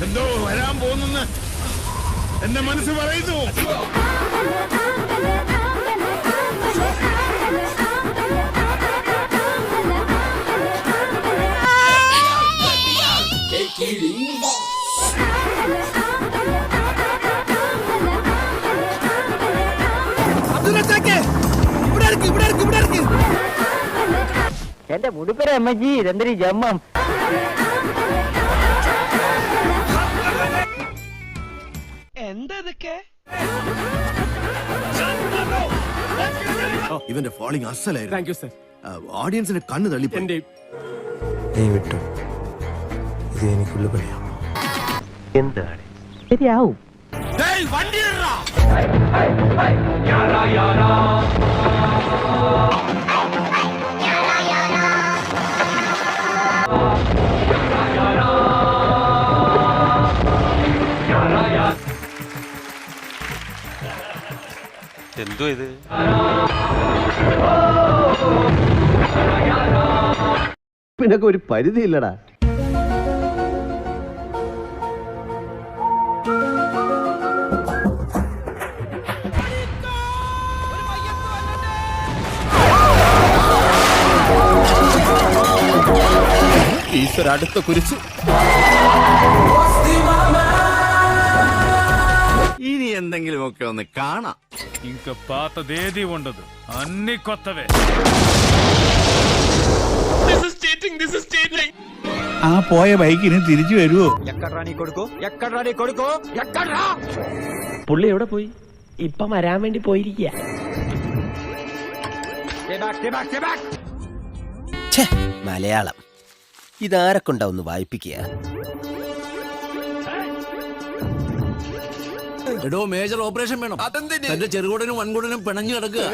എന്തോ വരാൻ പോകുന്നെന്ന് എന്റെ മനസ്സ് പറയുന്നു. എന്റെ മുടുപ്പര അമ്മജി ഇതെന്തൊരു ജമ്മം. എന്താ ഇതൊക്കെ? ഇവന്റെ ഫോളിംഗ് അസലായിരുന്നു. Thank you sir. ഓഡിയൻസിന്റെ കണ്ണ് തള്ളി. നീ വിട്ടു, ഇത് എനിക്കുള്ള പണിയാ. എന്താണ് ശരിയാവും. എന്തോ ഇത്? പിന്നൊക്കെ ഒരു പരിധിയില്ലടാ. ഈശ്വര അടുത്ത കുരിശ്. ഇനി എന്തെങ്കിലുമൊക്കെ ഒന്ന് കാണാം. ఇంక పాతదేది ఉండదు, అన్ని కొత్తవే. ആ പോയ ബൈക്കിന് തിരിച്ചു വരുവോ? പുള്ളി എവിടെ പോയി? ഇപ്പം വരാൻ വേണ്ടി പോയിരിക്കുക. മലയാളം ഇതാരെ കൊണ്ടാവുന്നു വായിപ്പിക്കുക? എടോ, മേജർ ഓപ്പറേഷൻ വേണം. തന്റെ ചെറുകുടനും വൻകുടനും പിണഞ്ഞു കിടക്കുക.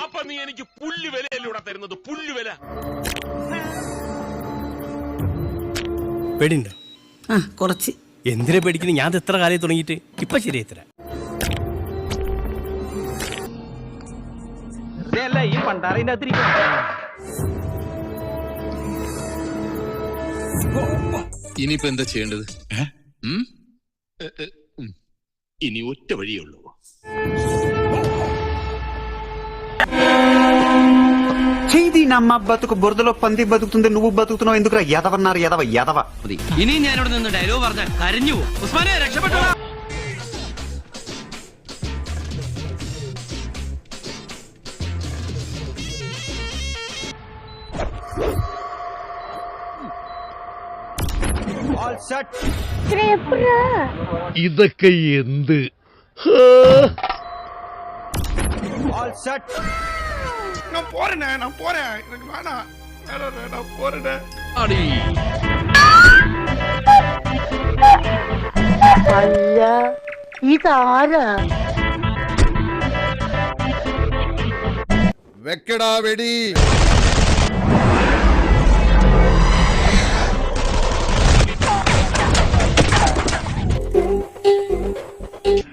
അപ്പൊ നീ എനിക്ക് പുല്ലുവിലൂടെ തരുന്നത്? പുല്ലുവില പേടിയുണ്ടോ? കുറച്ച്. എന്തിനെ പേടിക്കുന്നു? ഞാൻ എത്ര കാലം തുടങ്ങിയിട്ട് ഇപ്പൊ ശരിയായി തരാം. ഈ പണ്ടാറിന്റെ അകത്തിരിക്കും. ഇനിയിപ്പോ എന്താ ചെയ്യേണ്ടത്? ഇനി ഒറ്റ വഴിയുള്ളൂ. చేయి నమ్మ బతుకు బురదలో పంది బతుకుతుంది, నువ్వు బతుకుతున్నావు ఎందుకురా? ఎదవన్నారు ఎదవ ఎదవ. ഇനി ഞാനിവിടെ നിന്ന് ഡയലോഗ് പറഞ്ഞ കരഞ്ഞു പോകും. ഉസ്മാനെ രക്ഷപ്പെട്ടോ. ഇതൊക്കെ എന്ത്? நான் போறேன், எனக்கு வேணாம். நான் போறேன். അല്ല ഇതാരാ? വെക്കടാ വെടി.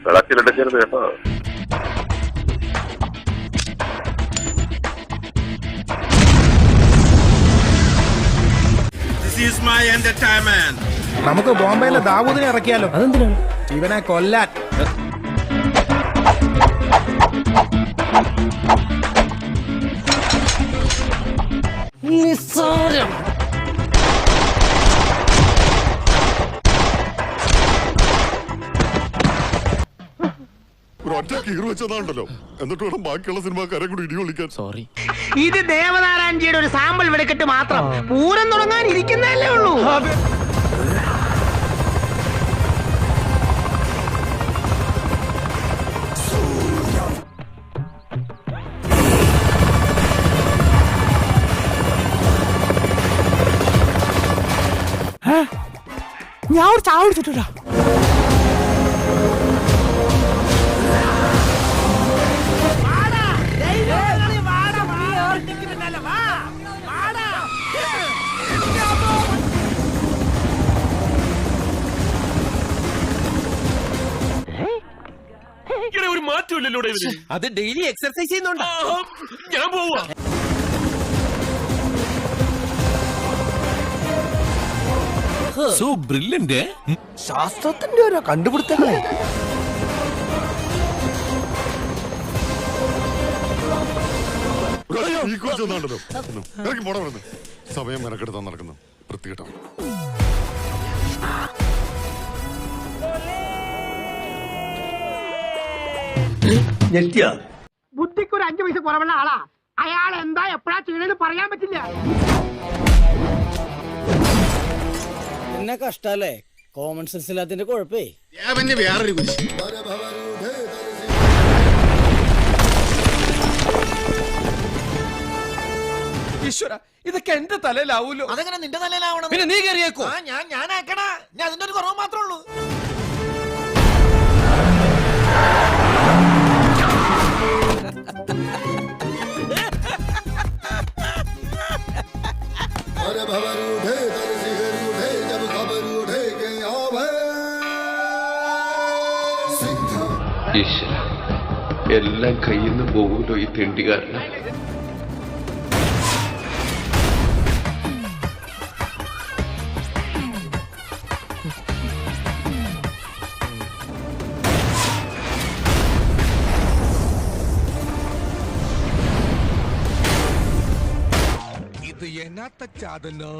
വിളക്കിലെടുക്കരുത് കേട്ടോ. നമുക്ക് ബോംബെയിലെ ദാവൂദിനെ ഇറക്കിയാലോ? അതെന്തിനാണ്? ഇവനെ കൊല്ലാൻ. നിസ്സാരം. ഒറ്റ കീറ് വെച്ചതാണ്ടല്ലോ, എന്നിട്ട് വേണം ബാക്കിയുള്ള സിനിമാക്കാരെ കൂടി ഇടി വിളിക്കാൻ. സോറി. ഇത് ദേവനാരായണജിയുടെ ഒരു സാമ്പിൾ വെടിക്കെട്ട് മാത്രം. പൂരം തുടങ്ങാൻ ഇരിക്കുന്നതല്ലേ ഉള്ളൂ. ഞാൻ ഒരു ചായ കുടിച്ചിട്ടാ. ഒരു മാറ്റമില്ലല്ലോ. പണിയിലൂടെ ഇവര് അത് ഡെയിലി എക്സർസൈസ് ചെയ്യുന്നുണ്ടോ? ഞാൻ പോവാ. So brilliant. ശാസ്ത്രത്തിന്റെ ഓരോ കണ്ടുപിടുത്തങ്ങളെ. ഈ കൊച്ചു വന്നാണ്ടല്ലോ. ഇറങ്ങി പോടാ വരുന്നു. സമയം മെനക്കെടുത്താൻ നടക്കുന്നു വൃത്തികെട്ടോ. ബുദ്ധിക്ക് ഒരു 5 പൈസ കുറവുള്ള ആളാ. അയാൾ എന്താ എപ്പോഴാ ചെയ്യണെന്ന് പറയാൻ പറ്റില്ല. എന്നെ കഷ്ടല്ലേ, കോമൺ സെൻസ് ഇല്ലാത്തതിന്റെ കുഴപ്പേ. അവന്റെ വേറൊരു കുരിശ്. ഈശ്വര, ഇതൊക്കെ എന്റെ തലയിലാവൂലോ. അതെങ്ങനെ നിന്റെ തലയിലാവണം? പിന്നെ നീ കയറിയേക്കോ? ഞാനാക്കണ, ഞാൻ അതിന്റെ ഒരു കുറവ് മാത്രമേ ഉള്ളൂ. ഈശ്വര, എല്ലാം കയ്യിൽ നിന്ന് പോകുമല്ലോ ഈ തെണ്ടിക്കാരന്. ഇത് എന്നാത്ത ചാതനോ?